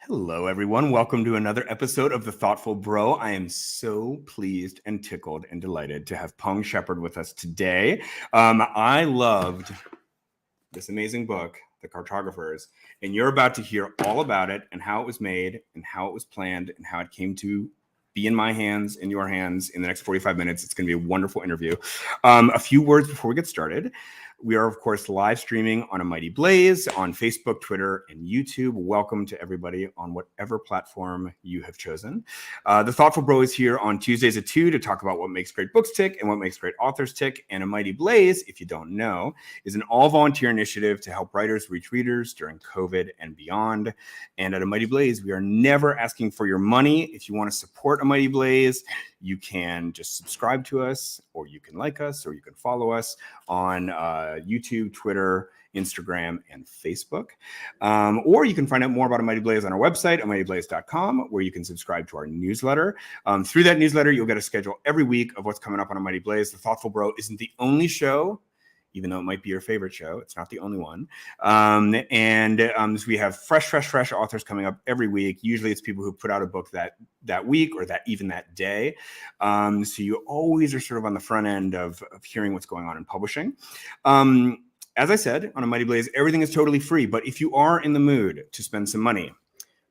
Hello, everyone. Welcome to another episode of The Thoughtful Bro. I am so pleased and tickled and delighted to have Peng Shepherd with us today. I loved this amazing book, The Cartographers, and you're about to hear all about it and how it was made and how it was planned and how it came to be in my hands, in your hands in the next 45 minutes. It's going to be a wonderful interview. A few words before we get started. We are, of course, live streaming on A Mighty Blaze on Facebook, Twitter, and YouTube. Welcome to everybody on whatever platform you have chosen. The Thoughtful Bro is here on Tuesdays at 2 to talk about what makes great books tick and what makes great authors tick. And A Mighty Blaze, if you don't know, is an all-volunteer initiative to help writers reach readers during COVID and beyond. And at A Mighty Blaze, we are never asking for your money. If you want to support A Mighty Blaze, you can just subscribe to us, or you can like us, or you can follow us on YouTube, Twitter, Instagram, and Facebook. Or you can find out more about A Mighty Blaze on our website, amightyblaze.com, where you can subscribe to our newsletter. Through that newsletter, you'll get a schedule every week of what's coming up on A Mighty Blaze. The Thoughtful Bro isn't the only show, even though it might be your favorite show. It's not the only one. So we have fresh authors coming up every week. Usually it's people who put out a book that week or even that day. So you always are sort of on the front end of hearing what's going on in publishing. As I said, on A Mighty Blaze, everything is totally free. But if you are in the mood to spend some money,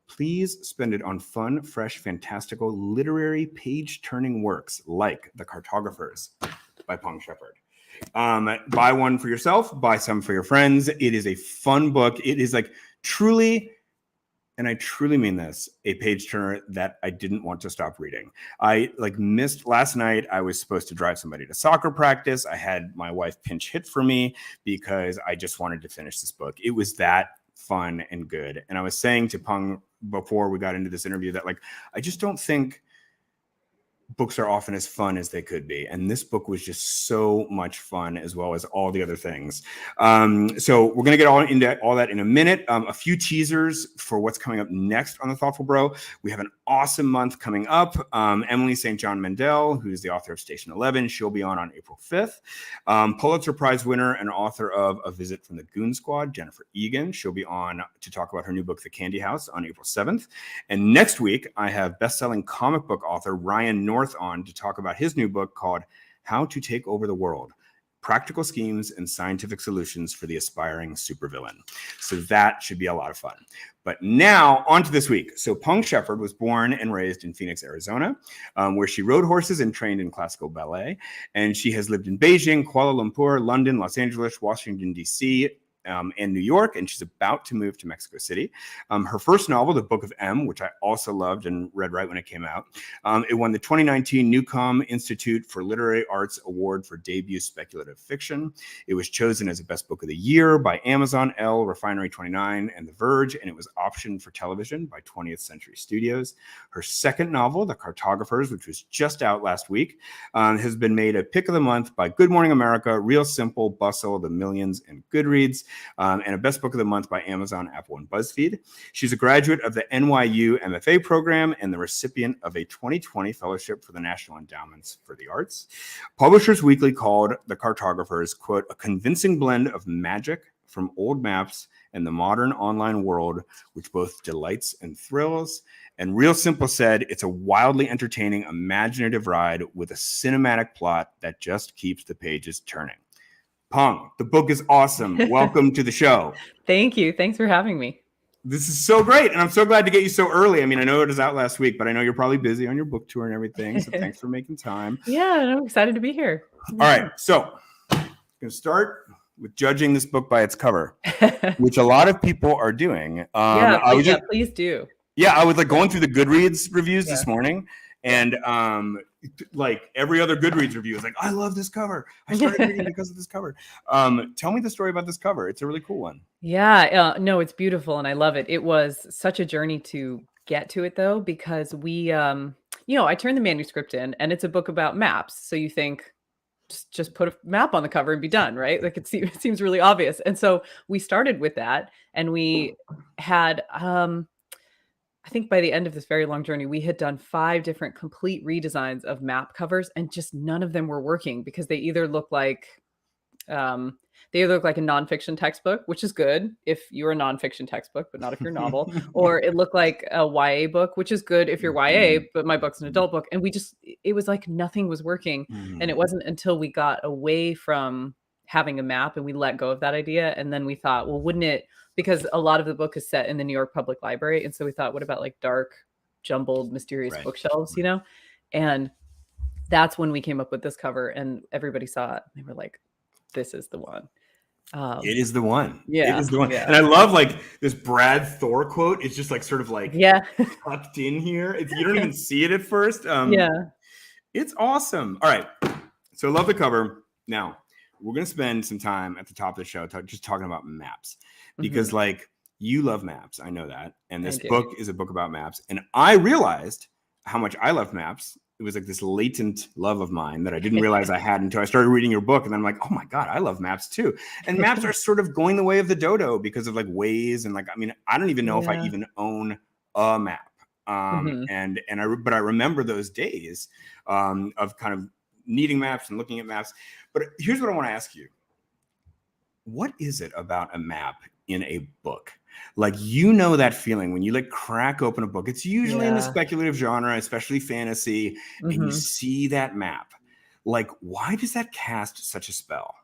please spend it on fun, fresh, fantastical, literary, page-turning works like The Cartographers by Peng Shepherd. Buy one for yourself, buy some for your friends. It is a fun book. It is like truly, and I truly mean this, a page turner that I didn't want to stop reading. I missed last night. I was supposed to drive somebody to soccer practice. I had my wife pinch hit for me because I just wanted to finish this book. It was that fun and good. And I was saying to Peng before we got into this interview that I just don't think books are often as fun as they could be. And this book was just so much fun, as well as all the other things. So we're going to get into all that in a minute. A few teasers for what's coming up next on The Thoughtful Bro. We have an awesome month coming up. Emily St. John Mandel, who's the author of Station 11, she'll be on April 5th. Pulitzer Prize winner and author of A Visit from the Goon Squad, Jennifer Egan. She'll be on to talk about her new book, The Candy House, on April 7th. And next week, I have best-selling comic book author Ryan North on to talk about his new book called How to Take Over the World: Practical Schemes and Scientific Solutions for the Aspiring Supervillain. So that should be a lot of fun. But now, on to this week. So Peng Shepherd was born and raised in Phoenix, Arizona, where she rode horses and trained in classical ballet. And she has lived in Beijing, Kuala Lumpur, London, Los Angeles, Washington, D.C., and New York, and she's about to move to Mexico City. Her first novel, The Book of M, which I also loved and read right when it came out, it won the 2019 Newcomb Institute for Literary Arts Award for Debut Speculative Fiction. It was chosen as a Best Book of the Year by Amazon, Elle, Refinery 29, and The Verge, and it was optioned for television by 20th Century Studios. Her second novel, The Cartographers, which was just out last week, has been made a pick of the month by Good Morning America, Real Simple, Bustle, The Millions, and Goodreads. And a Best Book of the Month by Amazon, Apple, and BuzzFeed. She's a graduate of the NYU MFA program and the recipient of a 2020 fellowship for the National Endowments for the Arts. Publishers Weekly called The Cartographers, quote, a convincing blend of magic from old maps and the modern online world, which both delights and thrills. And Real Simple said, it's a wildly entertaining, imaginative ride with a cinematic plot that just keeps the pages turning. Peng, the book is awesome. Welcome to the show. Thank you. Thanks for having me. This is so great. And I'm so glad to get you so early. I mean, I know it was out last week, but I know you're probably busy on your book tour and everything. So thanks for making time. Yeah, I'm excited to be here. All right. So I'm going to start with judging this book by its cover, which a lot of people are doing. Please do. Yeah, I was going through the Goodreads reviews this morning. And every other Goodreads review is like, I love this cover. I started reading because of this cover. Tell me the story about this cover. It's a really cool one. Yeah, no, it's beautiful. And I love it. It was such a journey to get to it, though, because we, I turned the manuscript in and it's a book about maps. So you think, just put a map on the cover and be done, right? It seems really obvious. And so we started with that, and we had, I think by the end of this very long journey, we had done 5 different complete redesigns of map covers, and just none of them were working because they either look like They either look like a nonfiction textbook, which is good if you're a nonfiction textbook, but not if you're a novel, or it looked like a YA book, which is good if you're YA, but my book's an adult book. And it was like nothing was working. And it wasn't until we got away from having a map and we let go of that idea. And then we thought, well, wouldn't it, because a lot of the book is set in the New York Public Library. And so we thought, what about like dark, jumbled, mysterious bookshelves, you know? And that's when we came up with this cover and everybody saw it. They were like, this is the one. It is the one. Yeah. It is the one. Yeah. And I love like this Brad Thor quote. It's just like sort of like tucked in here. You don't even see it at first. It's awesome. All right. So I love the cover. Now we're going to spend some time at the top of the show just talking about maps because like you love maps. I know that. And this book is a book about maps. And I realized how much I love maps. It was like this latent love of mine that I didn't realize I had until I started reading your book. And then I'm like, oh my God, I love maps too. And maps are sort of going the way of the dodo because of like Waze. And like, I mean, I don't even know if I even own a map. But I remember those days of kind of needing maps and looking at maps. But here's what I want to ask you. What is it about a map in a book? Like, you know, that feeling when you like crack open a book, it's usually in the speculative genre, especially fantasy, and you see that map. Like, why does that cast such a spell?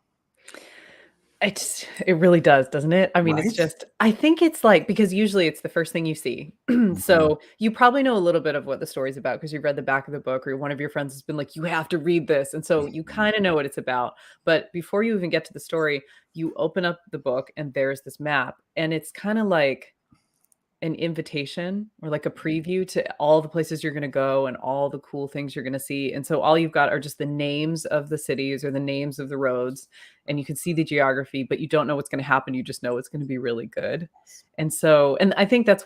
It really does, doesn't it? I mean, it's just, I think it's like, because usually it's the first thing you see. So you probably know a little bit of what the story's about because you've read the back of the book or one of your friends has been like, you have to read this. And so you kind of know what it's about. But before you even get to the story, you open up the book and there's this map. And it's kind of like an invitation or like a preview to all the places you're going to go and all the cool things you're going to see. And so all you've got are just the names of the cities or the names of the roads, and you can see the geography, but you don't know what's going to happen. You just know it's going to be really good. And so, and I think that's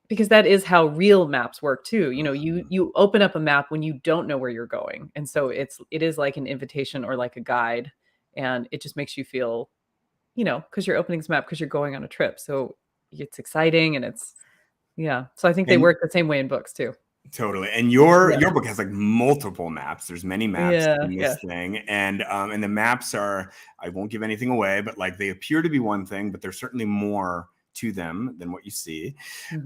because that is how real maps work too. You know, you open up a map when you don't know where you're going. And so it is like an invitation or like a guide, and it just makes you feel, you know, because you're opening this map because you're going on a trip. So it's exciting and so I think they work the same way in books too. Totally. And your book has like multiple maps. There's many maps in this thing. And the maps are, I won't give anything away, but like they appear to be one thing, but there's certainly more to them than what you see.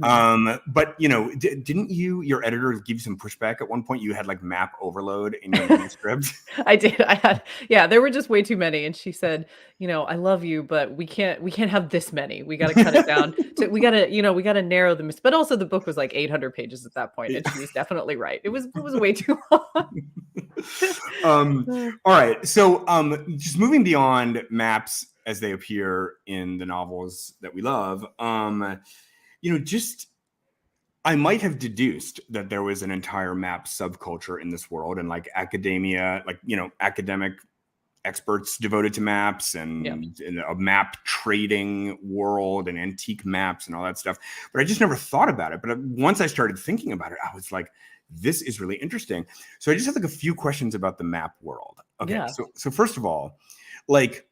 But you know, didn't your editor give you some pushback at one point? You had like map overload in your manuscript. I did. There were just way too many. And she said, you know, I love you, but we can't have this many. We got to cut it down we got to narrow them. But also the book was like 800 pages at that point. And she was definitely right. It was way too long. All right. So just moving beyond maps as they appear in the novels that we love, you know, just I might have deduced that there was an entire map subculture in this world and like academia, like, you know, academic experts devoted to maps and a map trading world and antique maps and all that stuff. But I just never thought about it. But once I started thinking about it, I was like, this is really interesting. So I just have like a few questions about the map world. Okay. So first of all, like,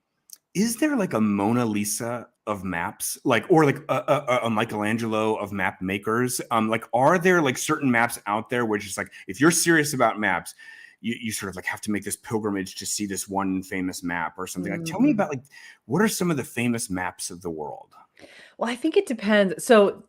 is there like a Mona Lisa of maps, like, or like a Michelangelo of map makers? Like, are there like certain maps out there which is like, if you're serious about maps, you sort of like have to make this pilgrimage to see this one famous map or something? Like, tell me about like, what are some of the famous maps of the world? Well, I think it depends. So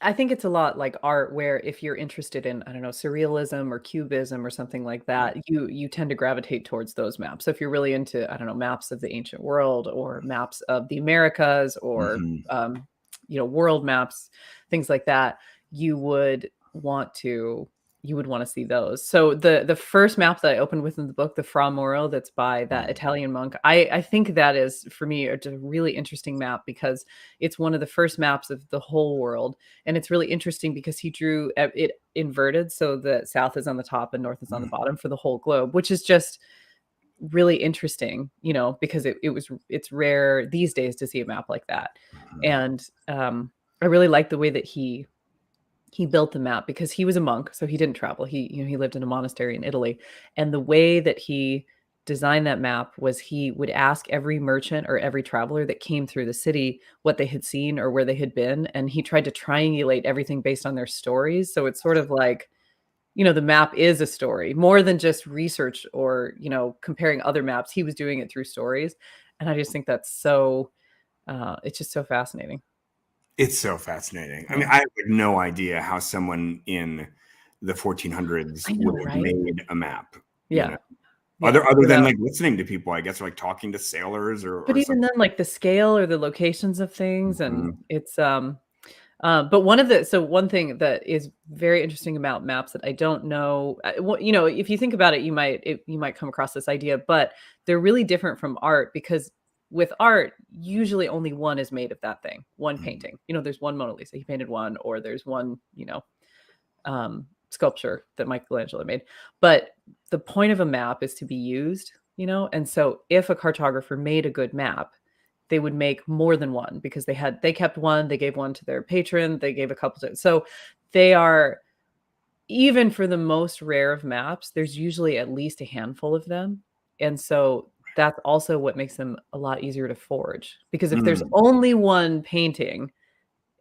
I think it's a lot like art where if you're interested in, I don't know, surrealism or cubism or something like that, you tend to gravitate towards those maps. So if you're really into, I don't know, maps of the ancient world or maps of the Americas or, you know, world maps, things like that, you would want to see those. So the first map that I opened with in the book, the Fra Mauro, that's by that Italian monk, I think that is, for me, a really interesting map because it's one of the first maps of the whole world. And it's really interesting because he drew it inverted. So the south is on the top and north is on the bottom for the whole globe, which is just really interesting, you know, because it's rare these days to see a map like that. And I really like the way that he built the map because he was a monk, so he didn't travel. He lived in a monastery in Italy. And the way that he designed that map was he would ask every merchant or every traveler that came through the city what they had seen or where they had been. And he tried to triangulate everything based on their stories. So it's sort of like the map is a story more than just research or, comparing other maps. He was doing it through stories. And I just think that's so, it's just so fascinating. It's so fascinating. I mean, Yeah. I have no idea how someone in the 1400s I would know, have right? made a map, you Yeah. know, Yeah. other than Without, like listening to people, I guess, or like talking to sailors but or even something. then, like the scale or the locations of things, and Mhm. it's, but one thing that is very interesting about maps that I don't know, if you think about it, you might come across this idea, but they're really different from art because with art, usually only one is made of that thing, one Mhm. painting. There's one Mona Lisa, he painted one, or there's one, sculpture that Michelangelo made. But the point of a map is to be used, and so if a cartographer made a good map, they would make more than one because they kept one, they gave one to their patron, they gave a couple to, so they are, even for the most rare of maps, there's usually at least a handful of them. And so that's also what makes them a lot easier to forge, because if there's Mm. only one painting,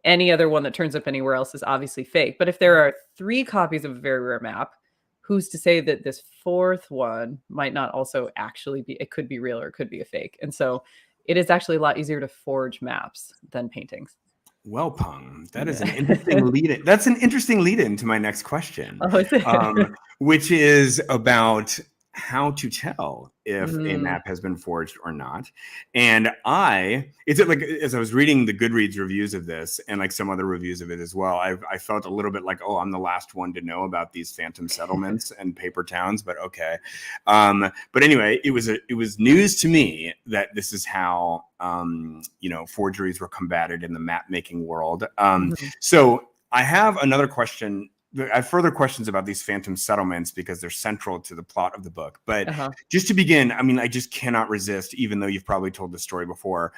any other one that turns up anywhere else is obviously fake. But if there are 3 copies of a very rare map, who's to say that this 4th one might not also actually be, it could be real or it could be a fake. And so it is actually a lot easier to forge maps than paintings. Well, Pung, that is an Yeah. interesting lead in. That's an interesting lead in to my next question, Oh, is it? which is about how to tell if a Mm, map has been forged or not. And it's like as I was reading the Goodreads reviews of this and like some other reviews of it as well, I felt a little bit like, oh, I'm the last one to know about these phantom settlements and paper towns, but okay. But anyway, it was news to me that this is how forgeries were combated in the map making world. mhm. So I have another question. I have further questions about these phantom settlements because they're central to the plot of the book. But Uh-huh. just to begin, I mean, I just cannot resist, even though you've probably told the story before.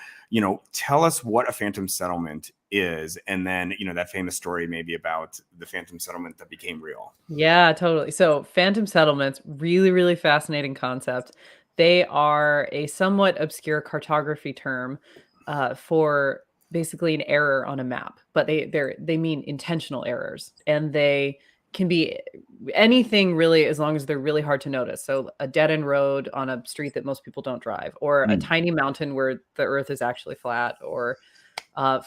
Tell us what a phantom settlement is, and then that famous story maybe about the phantom settlement that became real. Yeah, totally. So phantom settlements, really, really fascinating concept. They are a somewhat obscure cartography term for basically an error on a map, but they mean intentional errors, and they can be anything really, as long as they're really hard to notice. So a dead end road on a street that most people don't drive, or a Mm. tiny mountain where the earth is actually flat, or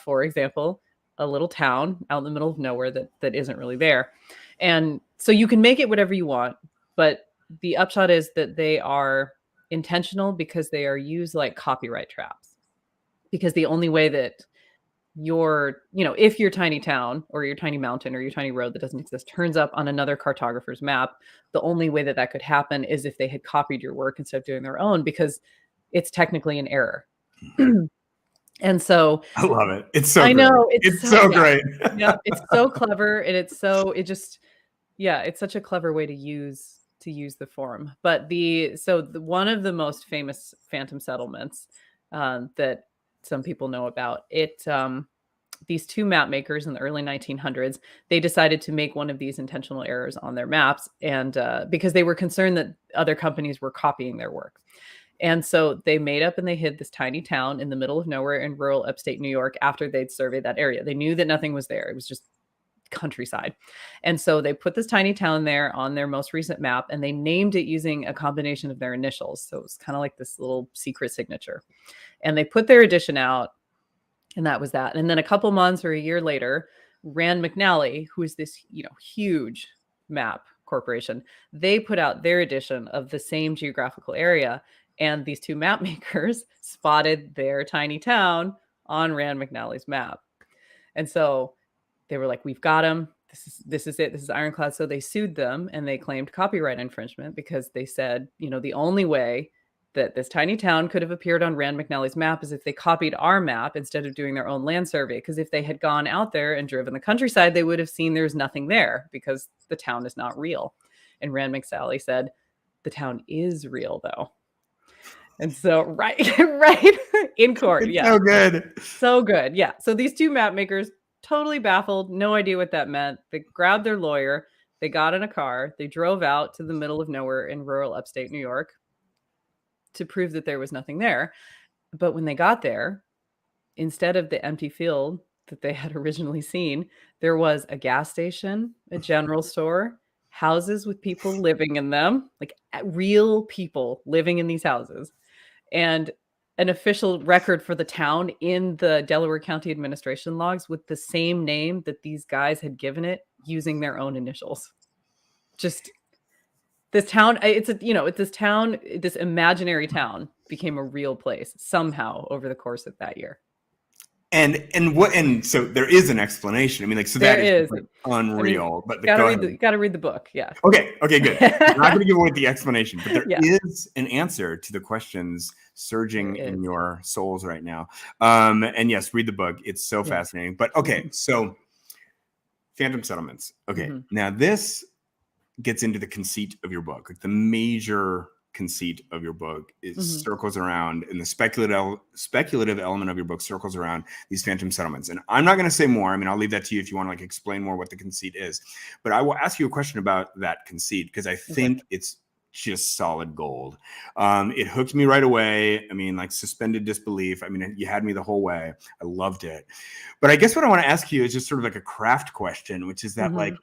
for example, a little town out in the middle of nowhere that isn't really there. And so you can make it whatever you want, but the upshot is that they are intentional because they are used like copyright traps. Because the only way that if your tiny town or your tiny mountain or your tiny road that doesn't exist turns up on another cartographer's map, the only way that that could happen is if they had copied your work instead of doing their own, because it's technically an error. And so I love it. It's so I great. know, it's It's so, so yeah. great. Yeah, it's so clever, and it just, yeah, it's such a clever way to use the form. But one of the most famous phantom settlements, that some people know about, these 2 map makers in the early 1900s, they decided to make one of these intentional errors on their maps, and, because they were concerned that other companies were copying their work. And so they made up and they hid this tiny town in the middle of nowhere in rural upstate New York after they'd surveyed that area. They knew that nothing was there. It was just countryside. And so they put this tiny town there on their most recent map, and they named it using a combination of their initials. So it was kind of like this little secret signature. And they put their edition out, and that was that. And then a couple months or a year later, Rand McNally, who is this, huge map corporation, they put out their edition of the same geographical area. And these 2 map makers spotted their tiny town on Rand McNally's map. And so they were like, we've got him. This is it. This is ironclad. So they sued them and they claimed copyright infringement because they said, the only way that this tiny town could have appeared on Rand McNally's map is if they copied our map instead of doing their own land survey. Because if they had gone out there and driven the countryside, they would have seen there's nothing there because the town is not real. And Rand McNally said, the town is real though. And so, right, right in court. It's Yeah. so good. So good. Yeah. So these 2 map makers, totally baffled, no idea what that meant. They grabbed their lawyer, they got in a car, they drove out to the middle of nowhere in rural upstate New York to prove that there was nothing there. But when they got there, instead of the empty field that they had originally seen, there was a gas station, a general store, houses with people living in them, like real people living in these houses, and an official record for the town in the Delaware County administration logs with the same name that these guys had given it using their own initials. Just this town, this imaginary town became a real place somehow over the course of that year. And so there is an explanation. I mean, like, so that is like unreal. But gotta read the book. Yeah. Okay, good. I'm not going to give away the explanation, but there is an answer to the questions surging in your souls right now. And yes, read the book. It's so fascinating. But okay, so Phantom Settlements. Okay, now this gets into the conceit of your book. Like the major conceit of your book is circles around, and the speculative element of your book circles around these phantom settlements. And I'm not going to say more. I mean, I'll leave that to you if you want to like explain more what the conceit is. But I will ask you a question about that conceit because I think it's just solid gold. It hooked me right away. I mean, like suspended disbelief. I mean, you had me the whole way. I loved it. But I guess what I want to ask you is just sort of like a craft question, which is that like,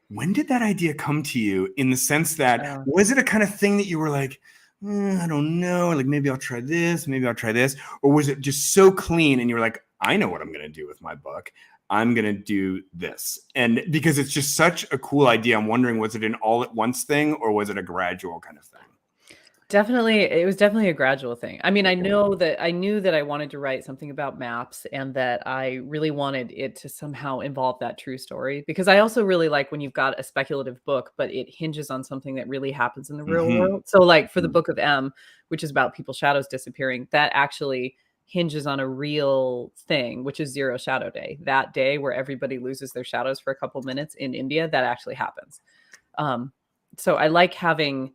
when did that idea come to you, in the sense that was it a kind of thing that you were like, I don't know, like maybe I'll try this, or was it just so clean and you were like, I know what I'm going to do with my book. I'm going to do this. And because it's just such a cool idea, I'm wondering, was it an all at once thing or was it a gradual kind of thing? It was definitely a gradual thing. I mean, I knew that I wanted to write something about maps and that I really wanted it to somehow involve that true story, because I also really like when you've got a speculative book, but it hinges on something that really happens in the real world. So like for the Book of M, which is about people's shadows disappearing, that actually hinges on a real thing, which is Zero Shadow Day. That day where everybody loses their shadows for a couple minutes in India, that actually happens. So I like having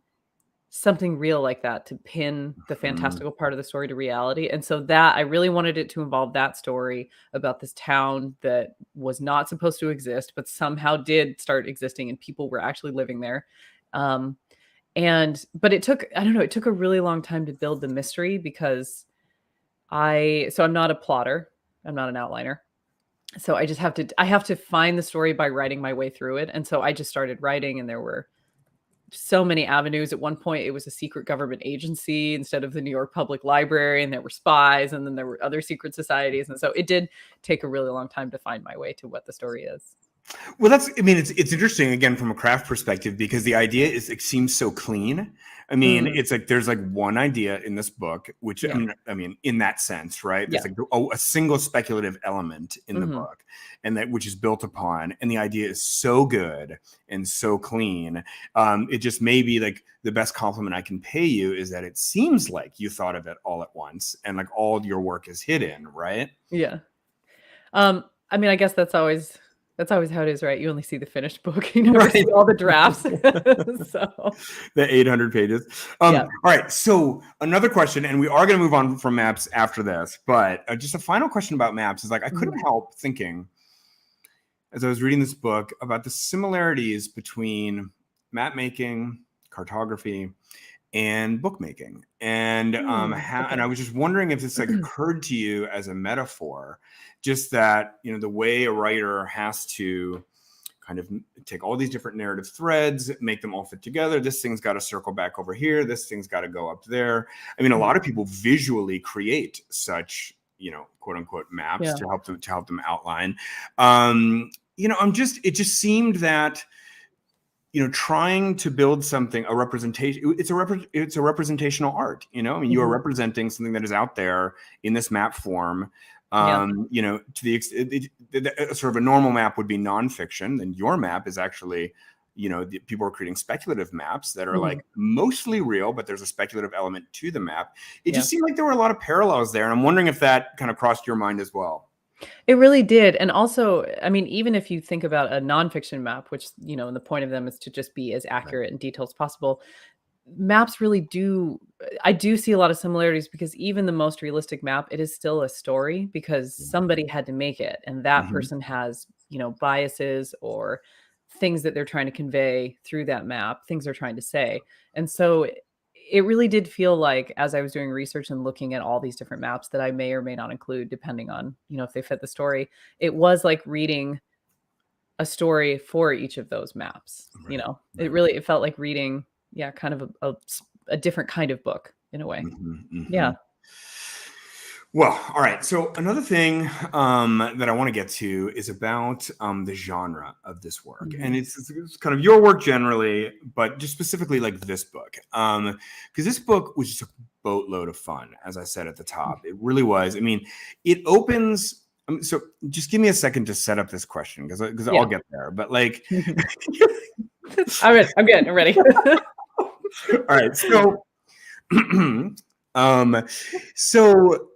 something real like that to pin the fantastical part of the story to reality. And so that I really wanted it to involve that story about this town that was not supposed to exist, but somehow did start existing and people were actually living there. But it took a really long time to build the mystery because I'm not a plotter. I'm not an outliner. So I have to find the story by writing my way through it. And so I just started writing, and there were so many avenues. At one point, it was a secret government agency instead of the New York Public Library, and there were spies, and then there were other secret societies. And so it did take a really long time to find my way to what the story is. Well, it's interesting, again, from a craft perspective, because the idea it seems so clean. I mean, it's like there's like one idea in this book, which I mean, in that sense, right? There's like a single speculative element in the book, and that which is built upon, and the idea is so good and so clean. It just may be like the best compliment I can pay you is that it seems like you thought of it all at once, and like all your work is hidden, right? Yeah. I mean, I guess that's always how it is, right? You only see the finished book. You never see all the drafts. So the 800 pages. All right. So another question, and we are going to move on from maps after this, but just a final question about maps is like, I couldn't help thinking as I was reading this book about the similarities between map making, cartography, and bookmaking. And and I was just wondering if this like occurred to you as a metaphor, just that, you know, the way a writer has to kind of take all these different narrative threads, make them all fit together. This thing's got to circle back over here. This thing's got to go up there. I mean, a lot of people visually create such, you know, quote unquote maps to help them outline. You know, it just seemed that, you know, trying to build something, a representation, it's a representational art, you know, I mean, you are representing something that is out there in this map form. You know, to the extent sort of a normal map would be nonfiction, then your map is actually, you know, people are creating speculative maps that are like mostly real, but there's a speculative element to the map. It just seemed like there were a lot of parallels there. And I'm wondering if that kind of crossed your mind as well. It really did. And also, I mean, even if you think about a nonfiction map, which, you know, the point of them is to just be as accurate and detailed as possible, maps really I do see a lot of similarities, because even the most realistic map, it is still a story because somebody had to make it. And that person has, you know, biases or things that they're trying to convey through that map, things they're trying to say. And so it really did feel like, as I was doing research and looking at all these different maps that I may or may not include, depending on, you know, if they fit the story, it was like reading a story for each of those maps. Right, You know, right. it felt like reading, kind of a different kind of book in a way. Yeah. Well, all right. So another thing that I want to get to is about the genre of this work, and Mhm. it's kind of your work generally, but just specifically like this book, because this book was just a boatload of fun, as I said at the top. It really was. I mean, it opens. So just give me a second to set up this question because I'll Yeah. get there. But like, I'm good. I'm ready. all right. So, um, so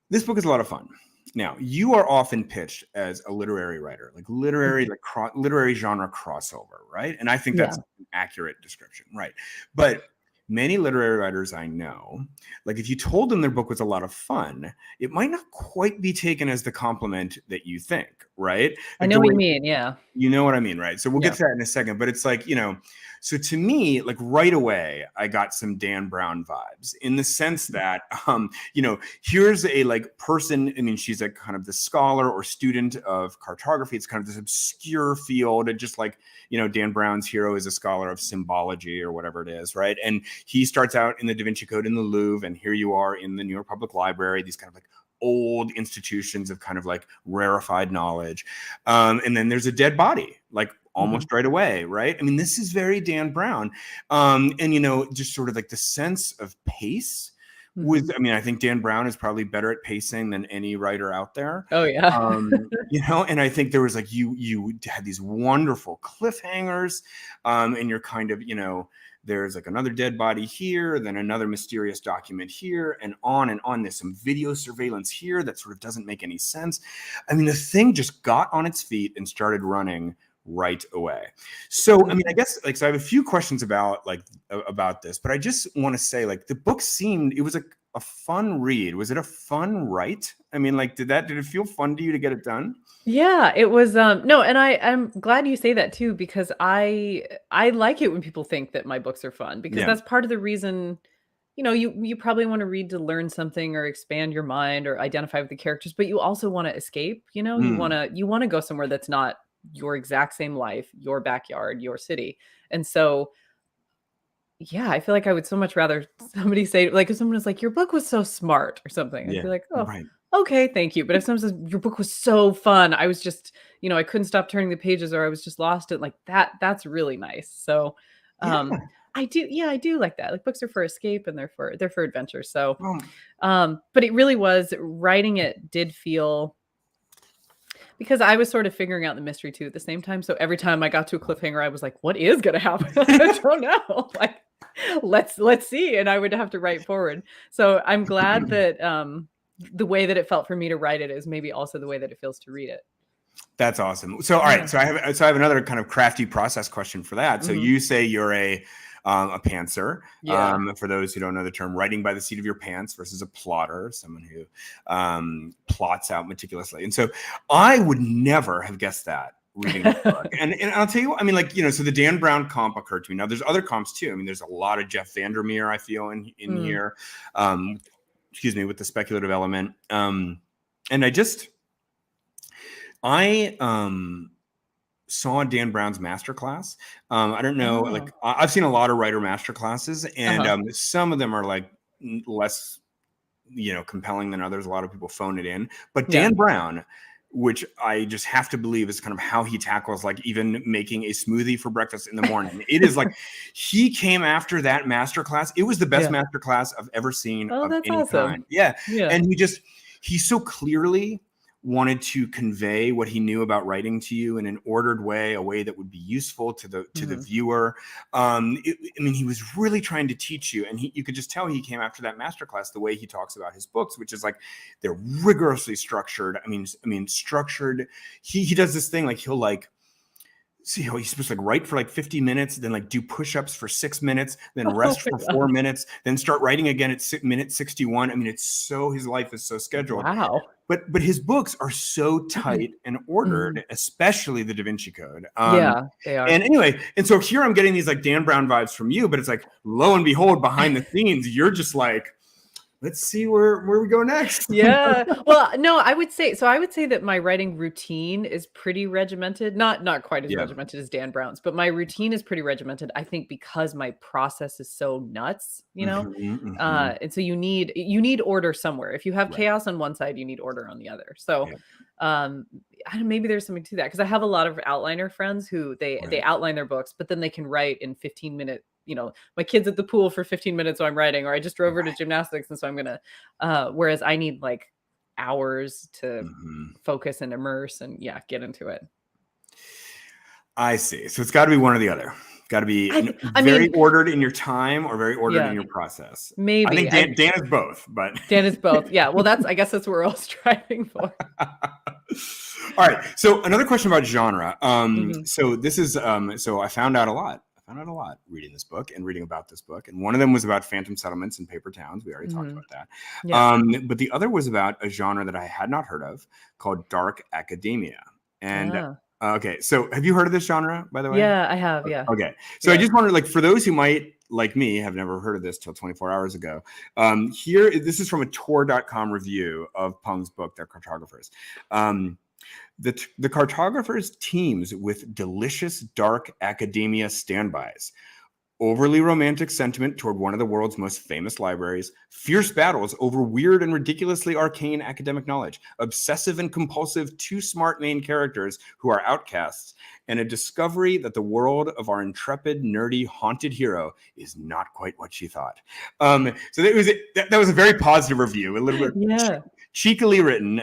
this book is a lot of fun. Now, you are often pitched as a literary writer, like literary, Mhm. literary genre crossover, right? And I think Yeah. that's an accurate description, right? But many literary writers I know, like if you told them their book was a lot of fun, it might not quite be taken as the compliment that you think, right? I Like know the what way you mean. Yeah. you know what I mean, right? So we'll get Yeah. to that in a second, but it's like, so to me, like right away, I got some Dan Brown vibes in the sense that, here's a like person, I mean, she's a kind of the scholar or student of cartography. It's kind of this obscure field. And just like, Dan Brown's hero is a scholar of symbology or whatever it is, right? And he starts out in the Da Vinci Code in the Louvre, and here you are in the New York Public Library, these kind of like old institutions of kind of like rarefied knowledge. And then there's a dead body, like Mhm. almost right away, right? I mean, this is very Dan Brown. And, just sort of like the sense of pace was, Mhm. I mean, I think Dan Brown is probably better at pacing than any writer out there. Oh, yeah. And I think there was like, you had these wonderful cliffhangers, and you're kind of, there's like another dead body here, then another mysterious document here, and on and on. There's some video surveillance here that sort of doesn't make any sense. I mean, the thing just got on its feet and started running right away. So, I mean, I guess like, so I have a few questions about this, but I just want to say like the book it was a fun read. Was it a fun write? I mean, like, did it feel fun to you to get it done? Yeah, it was, no, and I'm glad you say that too, because I like it when people think that my books are fun, because Yeah. that's part of the reason, you probably want to read to learn something or expand your mind or identify with the characters, but you also want to escape, Mm. you want to go somewhere that's not your exact same life, your backyard, your city. And so, yeah, I feel like I would so much rather somebody say, like, if someone was like, "Your book was so smart," or something, I'd Yeah. be like, "Oh, Right. okay, thank you." But if someone says, "Your book was so fun," I was just, I couldn't stop turning the pages, or I was just lost in like that's really nice. So, um, Yeah. I do like that. Like books are for escape and they're for adventure. So, Well, but it really was writing it did feel, because I was sort of figuring out the mystery too at the same time. So every time I got to a cliffhanger, I was like, what is gonna happen? I don't know. Like, let's see. And I would have to write forward. So I'm glad that the way that it felt for me to write it is maybe also the way that it feels to read it. that's awesome. So, all right. Yeah. So I have another kind of crafty process question for that. So Mhm. you say you're a pantser. Yeah. For those who don't know the term, writing by the seat of your pants versus a plotter, someone who plots out meticulously. And so I would never have guessed that reading this book. And I'll tell you, I mean, like, so the Dan Brown comp occurred to me. Now there's other comps too. I mean, there's a lot of Jeff Vandermeer, I feel in Mm. here. Excuse me, with the speculative element. And I saw Dan Brown's masterclass. I don't know, like Oh. I've seen a lot of writer masterclasses, and Uh-huh. some of them are like less, compelling than others. A lot of people phone it in, but Yeah. Dan Brown, which I just have to believe is kind of how he tackles like even making a smoothie for breakfast in the morning. It is like he came after that masterclass. It was the best Yeah. masterclass I've ever seen Oh, of that's any awesome. kind. Yeah, Yeah. and he so clearly wanted to convey what he knew about writing to you in an ordered way, a way that would be useful to the Mhm. viewer. I mean, he was really trying to teach you, and you could just tell he came after that masterclass the way he talks about his books, which is like they're rigorously structured. I mean, structured. He does this thing like he'll like see how he's supposed to like write for like 50 minutes, then like do push-ups for 6 minutes, then Oh rest my for god. 4 minutes, then start writing again at minute 61. I mean, his life is so scheduled. Wow. But his books are so tight and Mhm. ordered, especially the Da Vinci Code. Yeah, they are. And anyway, and so here I'm getting these like Dan Brown vibes from you, but it's like lo and behold, behind the scenes, you're just like let's see where we go next. Yeah. Well, no, I would say that my writing routine is pretty regimented. Not quite as Yeah. regimented as Dan Brown's, but my routine is pretty regimented. I think because my process is so nuts, and so you need order somewhere. If you have Right. chaos on one side, you need order on the other. So, Yeah. maybe there's something to that because I have a lot of outliner friends who they Right. outline their books, but then they can write in 15-minute. My kid's at the pool for 15 minutes, so I'm writing, or I just drove her to gymnastics, and so I'm gonna. Whereas I need like hours to focus and immerse and get into it. I see. So it's got to be one or the other. Got to be I very mean, ordered in your time or very ordered in yeah, your process. I maybe. think Dan is both, but Dan is both. Yeah. Well, I guess that's what we're all striving for. All right. So another question about genre. Mhm. So this is so I found out a lot. Reading this book and reading about this book. And one of them was about phantom settlements and paper towns. We already talked about that. Yeah. But the other was about a genre that I had not heard of called dark academia. And okay, so have you heard of this genre, by the way? Yeah, I have. Yeah. Okay. So I just wondered, like, for those who might, like me, have never heard of this till 24 hours ago, this is from a Tor.com review of Peng's book, Their Cartographers. The cartographers teams with delicious dark academia standbys, overly romantic sentiment toward one of the world's most famous libraries, fierce battles over weird and ridiculously arcane academic knowledge, obsessive and compulsive too smart main characters who are outcasts, and a discovery that the world of our intrepid, nerdy, haunted hero is not quite what she thought. So that was a very positive review, a little bit cheekily written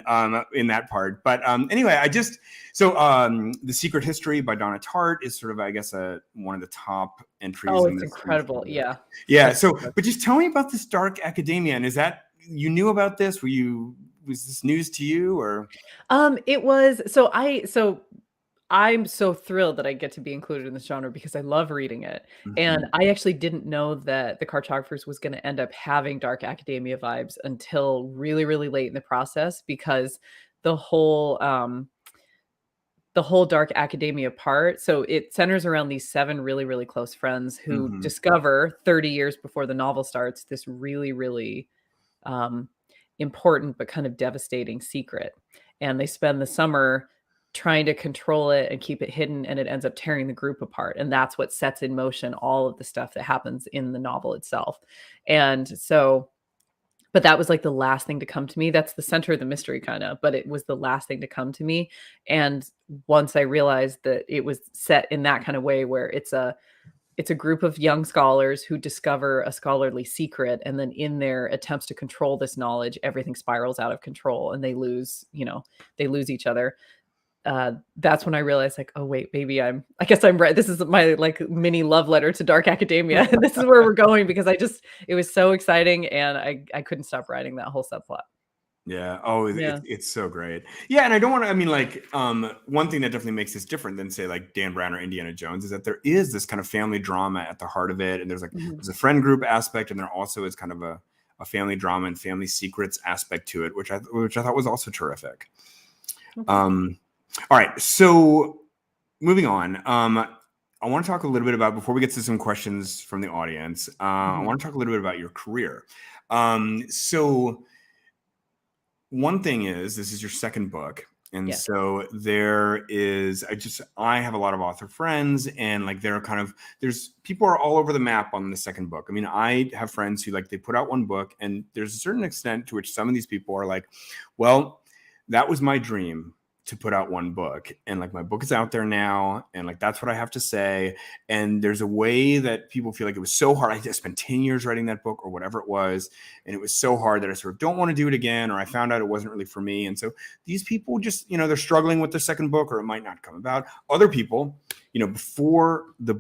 in that part. But anyway, The Secret History by Donna Tartt is sort of, I guess, one of the top entries. Oh, it's incredible. Yeah. Yeah. But just tell me about this dark academia. And is that, you knew about this? Was this news to you, or? It was, I'm so thrilled that I get to be included in this genre because I love reading it. And I actually didn't know that the Cartographers was going to end up having dark academia vibes until really, really late in the process, because the whole dark academia part. So it centers around these 7 really, really close friends who discover 30 years before the novel starts this really, really important but kind of devastating secret. And they spend the summer trying to control it and keep it hidden, and it ends up tearing the group apart. And that's what sets in motion all of the stuff that happens in the novel itself. And so, but that was like the last thing to come to me. That's the center of the mystery, kind of, but it was the last thing to come to me. And once I realized that it was set in that kind of way, where it's a group of young scholars who discover a scholarly secret, and then in their attempts to control this knowledge, everything spirals out of control and they lose each other. That's when I realized, like, oh wait, maybe I guess I'm right. This is my like mini love letter to dark academia. This is where we're going, because it was so exciting, and I couldn't stop writing that whole subplot. Yeah. Oh, it's so great. Yeah. And I don't want to, one thing that definitely makes this different than, say, like Dan Brown or Indiana Jones is that there is this kind of family drama at the heart of it. And there's there's a friend group aspect, and there also is kind of a family drama and family secrets aspect to it, which I thought was also terrific. Okay. All right. So moving on, I want to talk a little bit about, before we get to some questions from the audience, I want to talk a little bit about your career. So one thing is, this is your second book. And so there is, I have a lot of author friends, and like there's people are all over the map on the second book. I mean, I have friends who, like, they put out one book, and there's a certain extent to which some of these people are like, well, that was my dream, to put out one book, and like my book is out there now, and like that's what I have to say. And there's a way that people feel like it was so hard. I just spent 10 years writing that book or whatever it was, and it was so hard that I sort of don't want to do it again, or I found out it wasn't really for me. And so these people just, they're struggling with the second book, or it might not come about. Other people, before the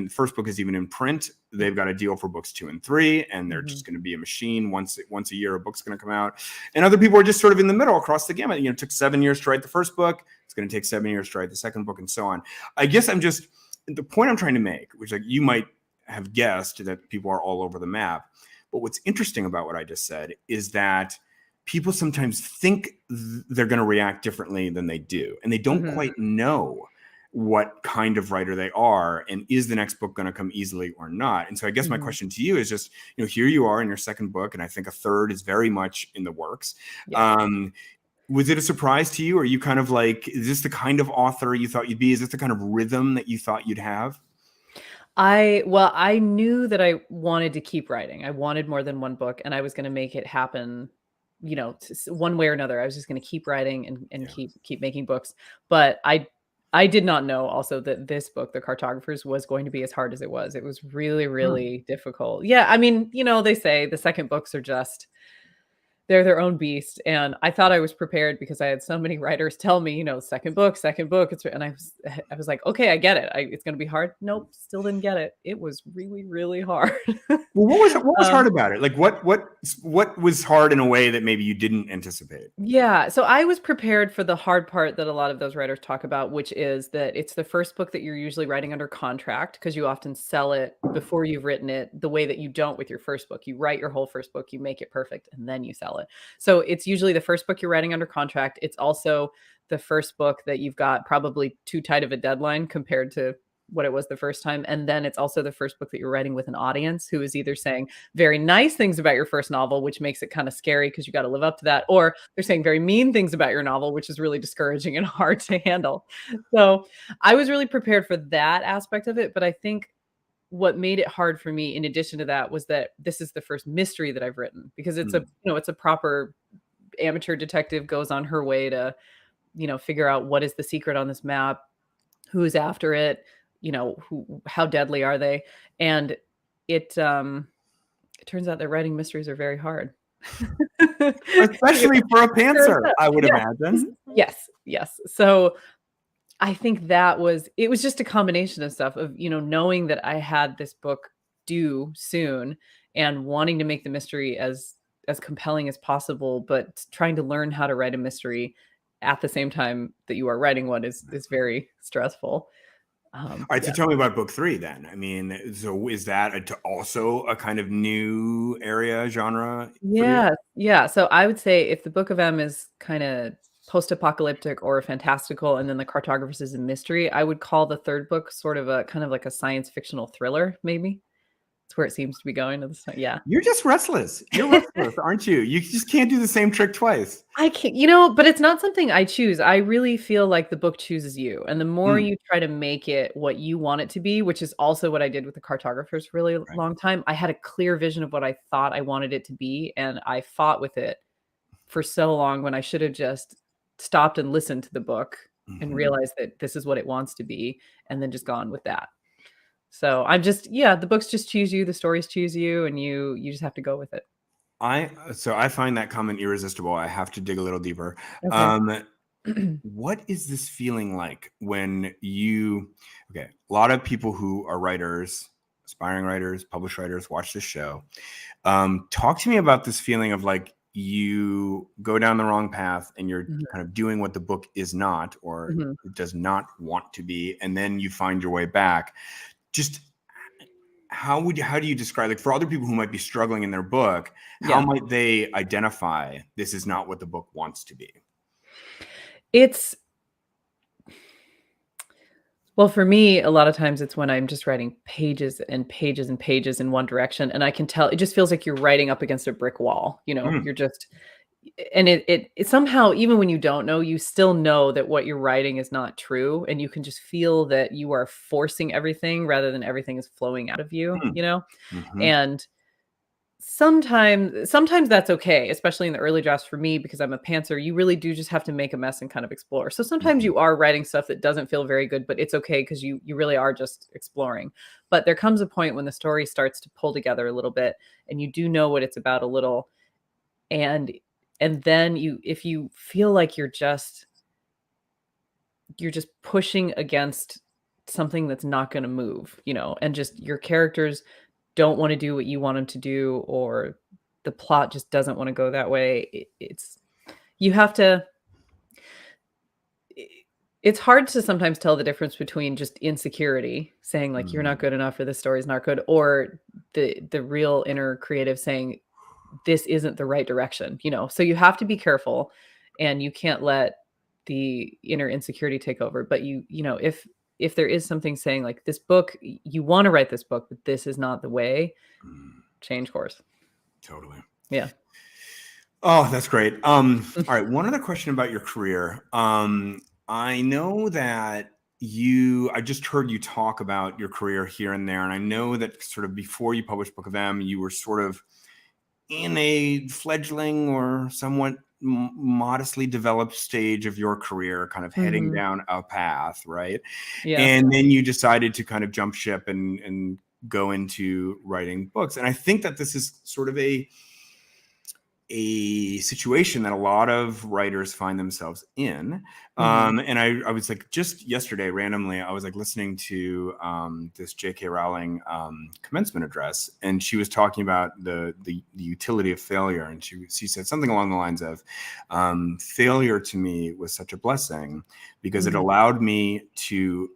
first book is even in print, they've got a deal for books 2 and 3, and they're just going to be a machine. Once a year, a book's going to come out. And other people are just sort of in the middle, across the gamut. It took 7 years to write the first book. It's going to take 7 years to write the second book, and so on. I guess the point I'm trying to make, which, like, you might have guessed that people are all over the map. But what's interesting about what I just said is that people sometimes think they're going to react differently than they do, and they don't quite know what kind of writer they are, and is the next book going to come easily or not. And so I guess my question to you is just, here you are in your second book, and I think a third is very much in the works. Yeah. Was it a surprise to you? Or are you kind of like, is this the kind of author you thought you'd be? Is this the kind of rhythm that you thought you'd have? I knew that I wanted to keep writing. I wanted more than one book, and I was going to make it happen, one way or another. I was just going to keep writing and keep making books. But I did not know also that this book, The Cartographers, was going to be as hard as it was. It was really, really difficult. Yeah, I mean, they say the second books are they're their own beast. And I thought I was prepared because I had so many writers tell me, second book. And I was like, okay, I get it. It's going to be hard. Nope. Still didn't get it. It was really, really hard. Well, what was hard about it? Like what was hard in a way that maybe you didn't anticipate? Yeah. So I was prepared for the hard part that a lot of those writers talk about, which is that it's the first book that you're usually writing under contract, because you often sell it before you've written it, the way that you don't with your first book. You write your whole first book, you make it perfect, and then you sell it. So it's usually the first book you're writing under contract. It's also the first book that you've got probably too tight of a deadline compared to what it was the first time. And then it's also the first book that you're writing with an audience who is either saying very nice things about your first novel, which makes it kind of scary because you got to live up to that, or they're saying very mean things about your novel, which is really discouraging and hard to handle. So I was really prepared for that aspect of it. But I think what made it hard for me, in addition to that, was that this is the first mystery that I've written, because it's it's a proper amateur detective goes on her way to, figure out what is the secret on this map, who's after it, how deadly are they? And it turns out that writing mysteries are very hard. Especially for a pantser, I would imagine. Yes. So I think it was just a combination of stuff of, knowing that I had this book due soon and wanting to make the mystery as compelling as possible, but trying to learn how to write a mystery at the same time that you are writing one is very stressful. All right, so tell me about book 3 then. I mean, so is that also a kind of new area genre? Yeah. So I would say if the Book of M is kind of post-apocalyptic or fantastical, and then the Cartographers is a mystery, I would call the third book sort of a kind of like a science fictional thriller, maybe. That's where it seems to be going at this time. Yeah. You're just restless. You're restless, aren't you? You just can't do the same trick twice. I can't, but it's not something I choose. I really feel like the book chooses you. And the more you try to make it what you want it to be, which is also what I did with the Cartographers for a really long time. I had a clear vision of what I thought I wanted it to be, and I fought with it for so long when I should have just stopped and listened to the book and realized that this is what it wants to be, and then just gone with that. So I'm just, the books just choose you, the stories choose you, and you just have to go with it. So I find that comment irresistible. I have to dig a little deeper. Okay. What is this feeling like when a lot of people who are writers, aspiring writers, published writers, watch this show. Talk to me about this feeling of like you go down the wrong path and you're kind of doing what the book is not, or it does not want to be, and then you find your way back. Just how do you describe, like, for other people who might be struggling in their book, how might they identify this is not what the book wants to be? Well, for me, a lot of times it's when I'm just writing pages and pages and pages in one direction, and I can tell it just feels like you're writing up against a brick wall. You're just, and it somehow, even when you don't know, you still know that what you're writing is not true, and you can just feel that you are forcing everything rather than everything is flowing out of you. And sometimes that's okay, especially in the early drafts for me, because I'm a pantser. You really do just have to make a mess and kind of explore. So sometimes you are writing stuff that doesn't feel very good, but it's okay because you really are just exploring. But there comes a point when the story starts to pull together a little bit, and you do know what it's about a little. And then if you feel like you're just pushing against something that's not going to move, and just your characters don't want to do what you want them to do, or the plot just doesn't want to go that way. It's hard to sometimes tell the difference between just insecurity saying like, you're not good enough, or this story's not good, or the real inner creative saying this isn't the right direction, so you have to be careful, and you can't let the inner insecurity take over. But if if there is something saying like this book, you want to write this book, but this is not the way, change course. Totally. Yeah. Oh, that's great. All right. One other question about your career. I know that I just heard you talk about your career here and there. And I know that sort of before you published Book of M, you were sort of in a fledgling or somewhat modestly developed stage of your career, kind of heading down a path, right? Yeah. And then you decided to kind of jump ship and go into writing books. And I think that this is sort of a situation that a lot of writers find themselves in. And I was like, just yesterday, randomly, I was like listening to this J.K. Rowling commencement address, and she was talking about the utility of failure. And she said something along the lines of, failure to me was such a blessing because it allowed me to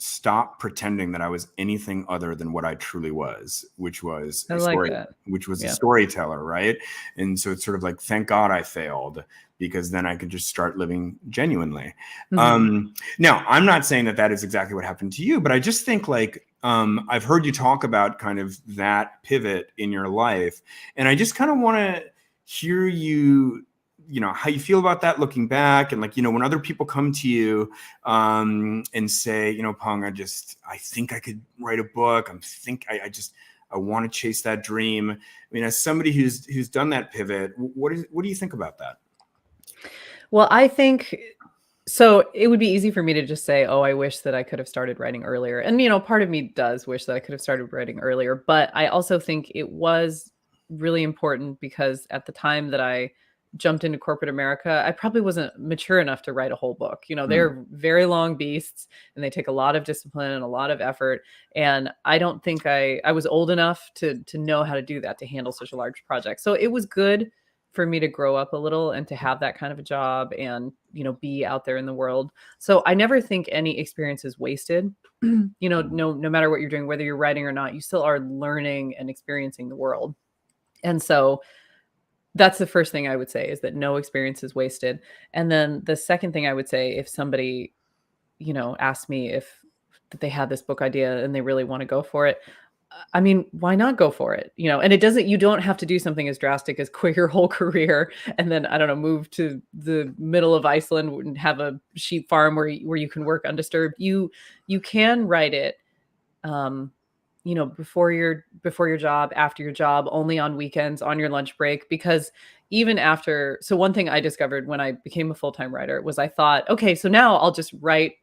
stop pretending that I was anything other than what I truly was, which was I like that. which was a storyteller, right? And so it's sort of like, thank God I failed, because then I could just start living genuinely. Now, I'm not saying that that is exactly what happened to you, but I just think like, I've heard you talk about kind of that pivot in your life, and I just kind of want to hear you know, how you feel about that looking back, and like, you know, when other people come to you and say, you know, Peng, I think I could write a book. I want to chase that dream. I mean, as somebody who's done that pivot, what do you think about that? Well, I think so. It would be easy for me to just say, oh, I wish that I could have started writing earlier. And, you know, part of me does wish that I could have started writing earlier. But I also think it was really important because at the time that I jumped into corporate America, I probably wasn't mature enough to write a whole book. You know, they're very long beasts and they take a lot of discipline and a lot of effort. And I don't think I was old enough to know how to do that, to handle such a large project. So it was good for me to grow up a little and to have that kind of a job and, you know, be out there in the world. So I never think any experience is wasted. You know, no matter what you're doing, whether you're writing or not, you still are learning and experiencing the world. And so that's the first thing I would say, is that no experience is wasted. And then the second thing I would say, if somebody, you know, asked me if they had this book idea and they really want to go for it, I mean, why not go for it? You know, and you don't have to do something as drastic as quit your whole career and then, I don't know, move to the middle of Iceland and have a sheep farm where you can work undisturbed. You can write it, you know, before your job, after your job, only on weekends, on your lunch break, because even after, so one thing I discovered when I became a full-time writer was I thought, okay, so now I'll just write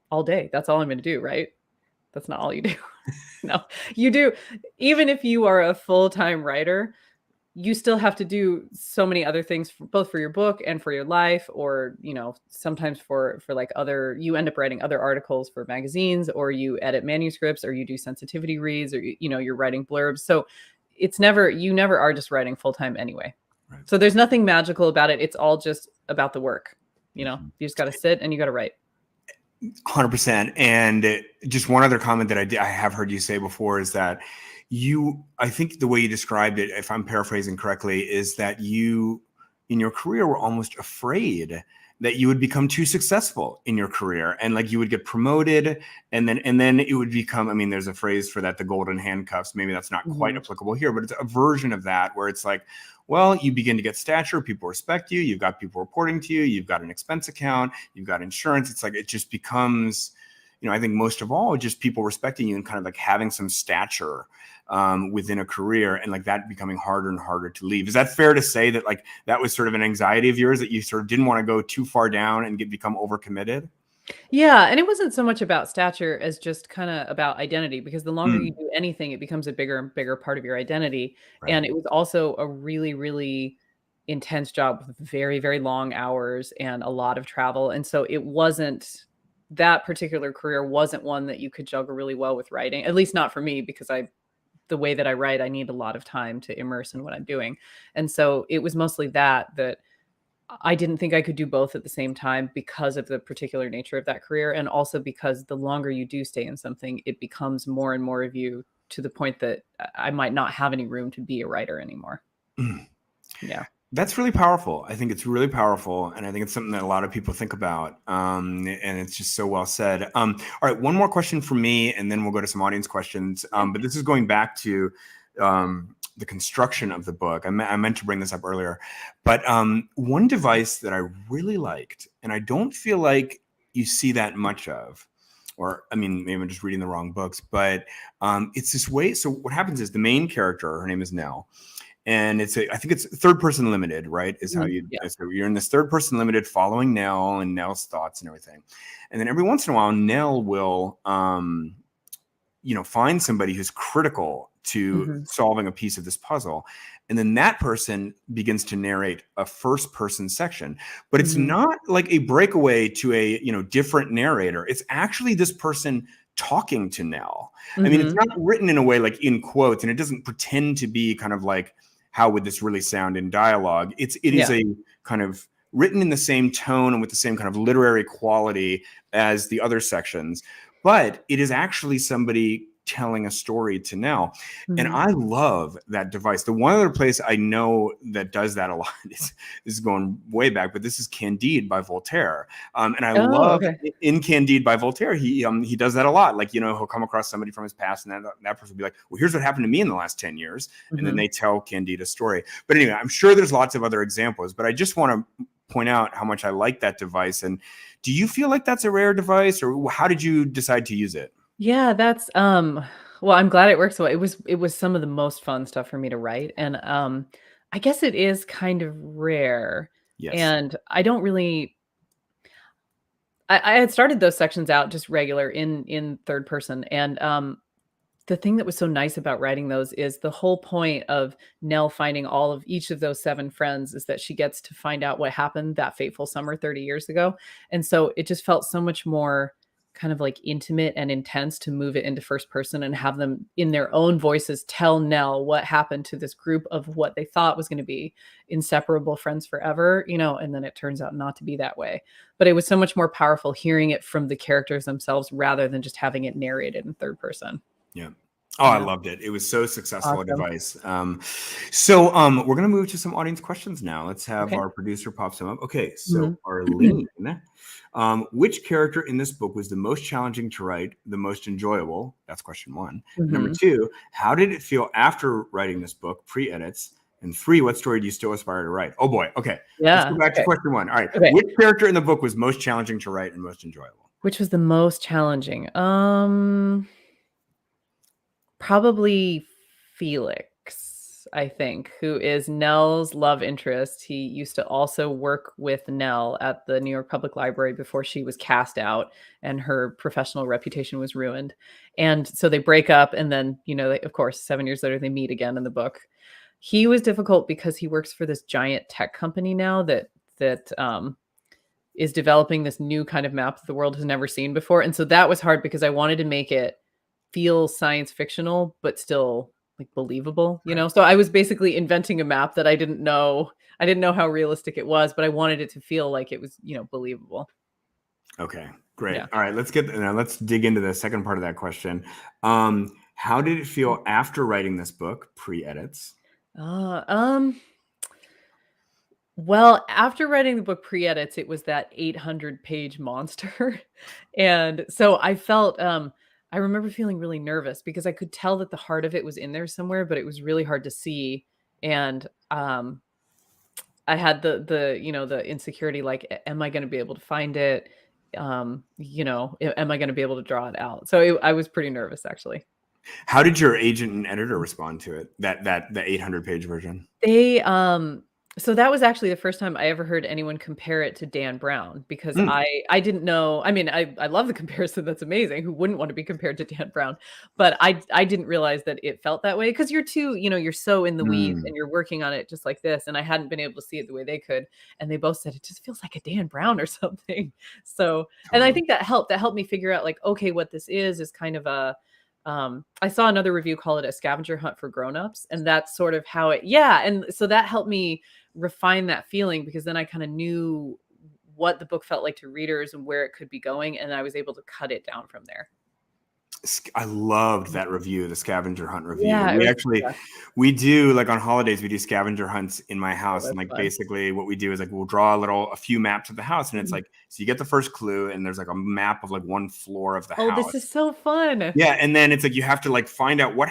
all day. That's all I'm going to do, right? That's not all you do. No, you do. Even if you are a full-time writer, you still have to do so many other things, both for your book and for your life, or, you know, sometimes for like you end up writing other articles for magazines, or you edit manuscripts, or you do sensitivity reads, or, you know, you're writing blurbs. So you never are just writing full-time anyway. Right. So there's nothing magical about it. It's all just about the work. You know, you just got to sit and you got to write. 100%. And just one other comment that I have heard you say before is that I think the way you described it, if I'm paraphrasing correctly, is that you in your career were almost afraid that you would become too successful in your career, and like you would get promoted and then it would become, I mean, there's a phrase for that, the golden handcuffs. Maybe that's not quite applicable here, but it's a version of that where it's like, well, you begin to get stature, people respect you, you've got people reporting to you, you've got an expense account, you've got insurance. It's like, it just becomes, you know, I think most of all, just people respecting you and kind of like having some stature within a career, and like that becoming harder and harder to leave. Is that fair to say that like that was sort of an anxiety of yours, that you sort of didn't want to go too far down and become overcommitted? Yeah, and it wasn't so much about stature as just kind of about identity, because the longer you do anything, it becomes a bigger and bigger part of your identity. Right. And it was also a really, really intense job with very, very long hours and a lot of travel. And so that particular career wasn't one that you could juggle really well with writing, at least not for me, because the way that I write, I need a lot of time to immerse in what I'm doing. And so it was mostly that I didn't think I could do both at the same time, because of the particular nature of that career. And also because the longer you do stay in something, it becomes more and more of you, to the point that I might not have any room to be a writer anymore. Yeah. That's really powerful. I think it's really powerful, and I think it's something that a lot of people think about. And it's just so well said. All right, one more question from me, and then we'll go to some audience questions. But this is going back to the construction of the book. I meant to bring this up earlier, but one device that I really liked, and I don't feel like you see that much of, or I mean, maybe I'm just reading the wrong books, but it's this way. So what happens is the main character, her name is Nell. And I think it's third person limited, right? Is how so you're in this third person limited following Nell and Nell's thoughts and everything. And then every once in a while, Nell will, find somebody who's critical to solving a piece of this puzzle. And then that person begins to narrate a first person section, but it's not like a breakaway to a, different narrator. It's actually this person talking to Nell. I mean, it's not written in a way like in quotes, and it doesn't pretend to be kind of like, how would this really sound in dialogue? It is a kind of written in the same tone and with the same kind of literary quality as the other sections, but it is actually somebody telling a story to Nell. And I love that device. The one other place I know that does that a lot is going way back, but this is Candide by Voltaire. And I love in Candide by Voltaire, he does that a lot. Like, he'll come across somebody from his past, and that person will be like, well, here's what happened to me in the last 10 years. And then they tell Candide a story. But anyway, I'm sure there's lots of other examples, but I just want to point out how much I like that device. And do you feel like that's a rare device, or how did you decide to use it? Yeah, that's well, I'm glad it works well. It was some of the most fun stuff for me to write. And I guess it is kind of rare. Yes. And I don't really I had started those sections out just regular in third person. And the thing that was so nice about writing those is the whole point of Nell finding all of each of those 7 friends is that she gets to find out what happened that fateful summer 30 years ago. And so it just felt so much more kind of like intimate and intense to move it into first person and have them in their own voices tell Nell what happened to this group of what they thought was going to be inseparable friends forever, and then it turns out not to be that way. But it was so much more powerful hearing it from the characters themselves rather than just having it narrated in third person. Yeah. Oh, I loved it. It was so successful a Awesome. device. So we're going to move to some audience questions now. Let's have Okay. our producer pop some up. Okay, so Arlene, which character in this book was the most challenging to write, the most enjoyable? That's question 1. Number 2, how did it feel after writing this book, pre-edits? And 3, what story do you still aspire to write? Oh boy. Okay. Let's go back to question 1. All right. Okay. Which character in the book was most challenging to write and most enjoyable? Which was the most challenging? Probably Felix, I think, who is Nell's love interest. He used to also work with Nell at the New York Public Library before she was cast out and her professional reputation was ruined. And so they break up, and then, of course, 7 years later, they meet again in the book. He was difficult because he works for this giant tech company now that is developing this new kind of map that the world has never seen before. And so that was hard because I wanted to make it feel science fictional, but still like believable, So I was basically inventing a map that I didn't know how realistic it was, but I wanted it to feel like it was, believable. Okay, great. Yeah. All right, let's dig into the second part of that question. How did it feel after writing this book, pre-edits? Well, after writing the book pre-edits, it was that 800-page monster. And so I remember feeling really nervous because I could tell that the heart of it was in there somewhere, but it was really hard to see. And I had the insecurity, like, am I going to be able to find it? Am I going to be able to draw it out? So I was pretty nervous, actually. How did your agent and editor respond to it? The 800-page version? They so that was actually the first time I ever heard anyone compare it to Dan Brown, because I didn't know. I mean, I love the comparison. That's amazing. Who wouldn't want to be compared to Dan Brown? But I didn't realize that it felt that way because you're so in the weeds and you're working on it just like this. And I hadn't been able to see it the way they could. And they both said it just feels like a Dan Brown or something. So, and I think that helped. That helped me figure out, like, okay, what this is kind of a I saw another review call it a scavenger hunt for grownups, and that's sort of how and so that helped me refine that feeling, because then I kind of knew what the book felt like to readers and where it could be going, and I was able to cut it down from there. I loved that review, the scavenger hunt review. Yeah, it We was, actually, yeah. we do like on holidays, we do scavenger hunts in my house. that's And like fun. basically what we do is like we'll draw a few maps of the house. And it's like, so you get the first clue and there's like a map of like one floor of the Oh, house. this is so fun. Yeah, and then it's like you have to like find out what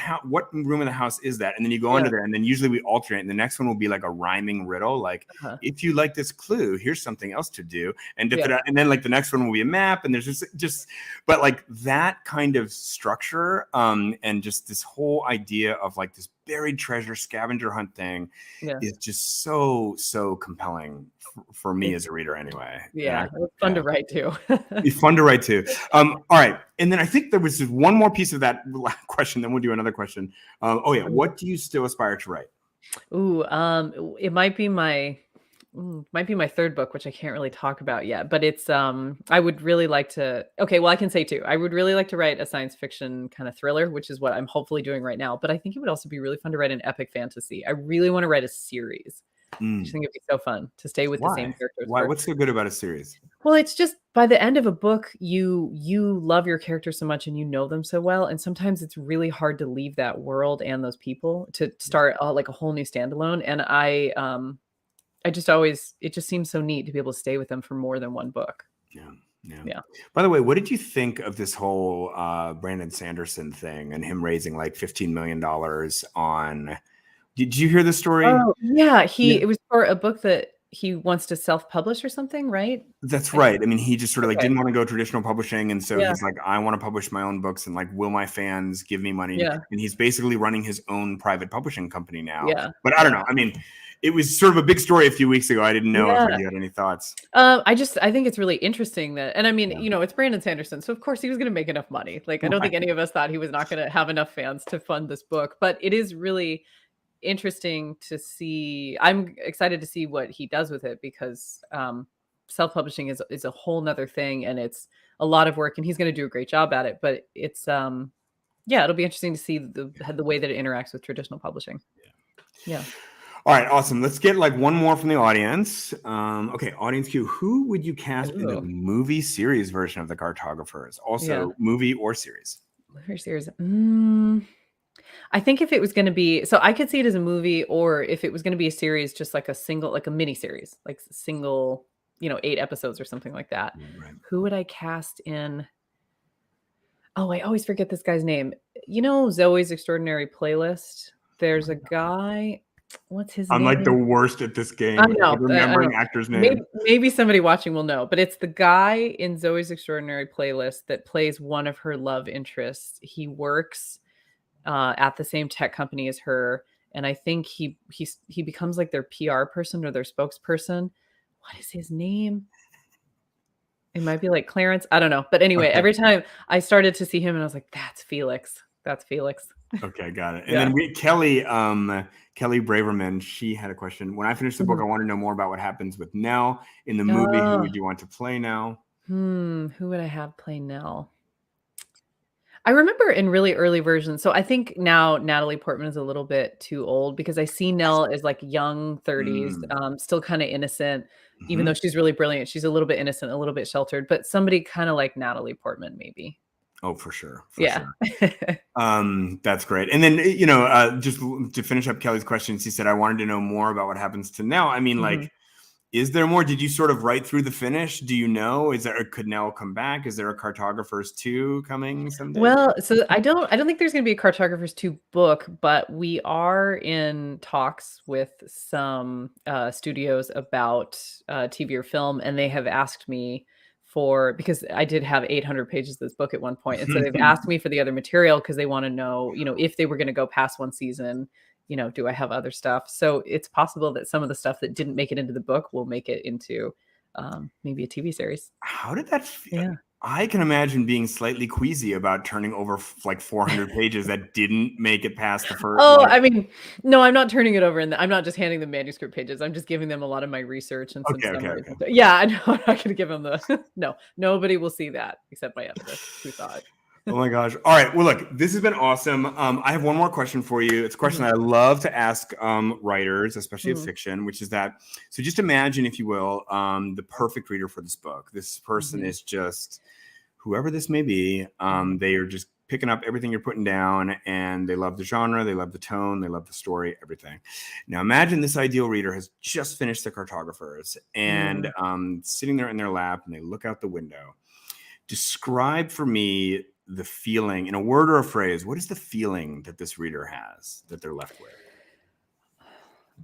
room of the house is that, and then you go under there, and then usually we alternate, and the next one will be like a rhyming riddle, like if you like this clue, here's something else to do, and and then like the next one will be a map, and there's just but like that kind of structure, and just this whole idea of like this buried treasure scavenger hunt thing is just so compelling for me as a reader anyway. Yeah, it was fun to write too. It's fun to write too. All right. And then I think there was just one more piece of that question, then we'll do another question. What do you still aspire to write? Ooh, it might be my third book, which I can't really talk about yet, but it's I would really like to, okay, well I can say two. I would really like to write a science fiction kind of thriller, which is what I'm hopefully doing right now, but I think it would also be really fun to write an epic fantasy. I really want to write a series. I just think it'd be so fun to stay with the same characters. Why? What's so good about a series? Well, it's just by the end of a book, you love your characters so much and you know them so well, and sometimes it's really hard to leave that world and those people to start like a whole new standalone. And I just always, it just seems so neat to be able to stay with them for more than one book. Yeah. By the way, what did you think of this whole Brandon Sanderson thing and him raising like $15 million on? Did you hear the story? Oh, yeah. It was for a book that he wants to self-publish or something, right? That's right. I mean, he just sort of like didn't want to go traditional publishing. And so he's like, I want to publish my own books and like, will my fans give me money? Yeah. And he's basically running his own private publishing company now. Yeah. But I don't know. I mean, it was sort of a big story a few weeks ago. I didn't know if you had any thoughts. I think it's really interesting that, and I mean, it's Brandon Sanderson. So of course he was going to make enough money. Like, I don't think any of us thought he was not going to have enough fans to fund this book, but it is really interesting to see. I'm excited to see what he does with it because self-publishing is a whole nother thing and it's a lot of work and he's going to do a great job at it, but it's it'll be interesting to see the way that it interacts with traditional publishing. All right, awesome. Let's get like one more from the audience. Okay, audience Q, who would you cast in the movie series version of the Cartographers? Also movie or series? I think if it was going to be, so I could see it as a movie, or if it was going to be a series, just like a mini series, like single, 8 episodes or something like that. Right. Who would I cast in? Oh, I always forget this guy's name. Zoe's Extraordinary Playlist. There's a guy. What's his name? I'm like the worst at this game. I know. Remembering actors' names. Maybe somebody watching will know, but it's the guy in Zoe's Extraordinary Playlist that plays one of her love interests. He works at the same tech company as her, and I think he becomes like their PR person or their spokesperson. What is his name? It might be like Clarence. I don't know. But anyway, every time I started to see him and I was like, that's Felix. That's Felix. Okay, got it. And then Kelly Braverman, she had a question. When I finish the book, I want to know more about what happens with Nell in the movie. Who would you want to play Nell? Who would I have play Nell? I remember in really early versions. So I think now Natalie Portman is a little bit too old because I see Nell as like young 30s, still kind of innocent, even though she's really brilliant. She's a little bit innocent, a little bit sheltered, but somebody kind of like Natalie Portman, maybe. Oh, for sure. Sure. That's great. And then, just to finish up Kelly's questions, he said, I wanted to know more about what happens to Nell. I mean, like, is there more? Did you sort of write through the finish? Do you know? Could Nell come back? Is there a Cartographers 2 coming someday? Well, so I don't think there's going to be a Cartographers 2 book, but we are in talks with some studios about TV or film, and they have asked me because I did have 800 pages of this book at one point. And so they've asked me for the other material because they want to know, if they were going to go past one season, do I have other stuff? So it's possible that some of the stuff that didn't make it into the book will make it into maybe a TV series. How did that feel? Yeah. I can imagine being slightly queasy about turning over like 400 pages that didn't make it past the first. I mean, no, I'm not turning it over, and I'm not just handing them manuscript pages. I'm just giving them a lot of my research and some summaries. Okay. Yeah, I know. I'm not going to give them no. Nobody will see that except my editor who saw it. Oh my gosh. All right. Well, look, this has been awesome. I have one more question for you. It's a question that I love to ask writers, especially of fiction, which is that, so just imagine, if you will, the perfect reader for this book. This person is just, whoever this may be, they are just picking up everything you're putting down, and they love the genre, they love the tone, they love the story, everything. Now imagine this ideal reader has just finished the Cartographers and sitting there in their lap, and they look out the window. Describe for me the feeling in a word or a phrase. What is the feeling that this reader has that they're left with?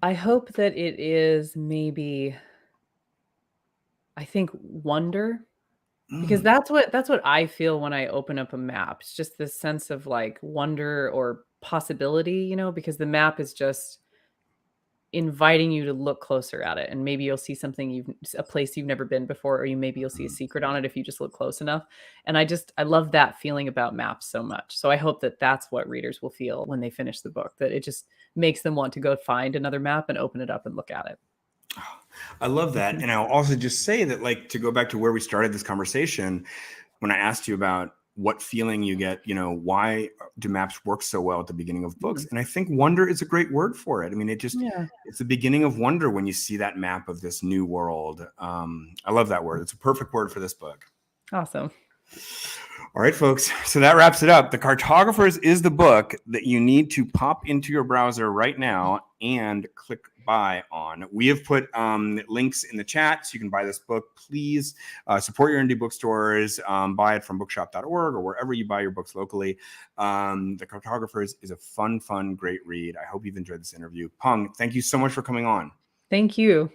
I hope that it is maybe, I think, wonder. Because that's what I feel when I open up a map. It's just this sense of, like, wonder or possibility, you know, because the map is just inviting you to look closer at it, and maybe you'll see something a place you've never been before, or maybe you'll see a secret on it if you just look close enough. And I love that feeling about maps so much. So I hope that that's what readers will feel when they finish the book, that it just makes them want to go find another map and open it up and look at it. I love that. And I'll also just say that, like, to go back to where we started this conversation, when I asked you about what feeling you get, you know, why do maps work so well at the beginning of books? And I think wonder is a great word for it. I mean, it's the beginning of wonder when you see that map of this new world. I love that word. It's a perfect word for this book. Awesome. All right, folks. So that wraps it up. The Cartographers is the book that you need to pop into your browser right now and click buy on. We have put links in the chat so you can buy this book. Please support your indie bookstores. Buy it from bookshop.org or wherever you buy your books locally. The Cartographers is a fun, great read. I hope you've enjoyed this interview. Peng, thank you so much for coming on. Thank you.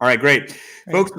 All right, great. Folks,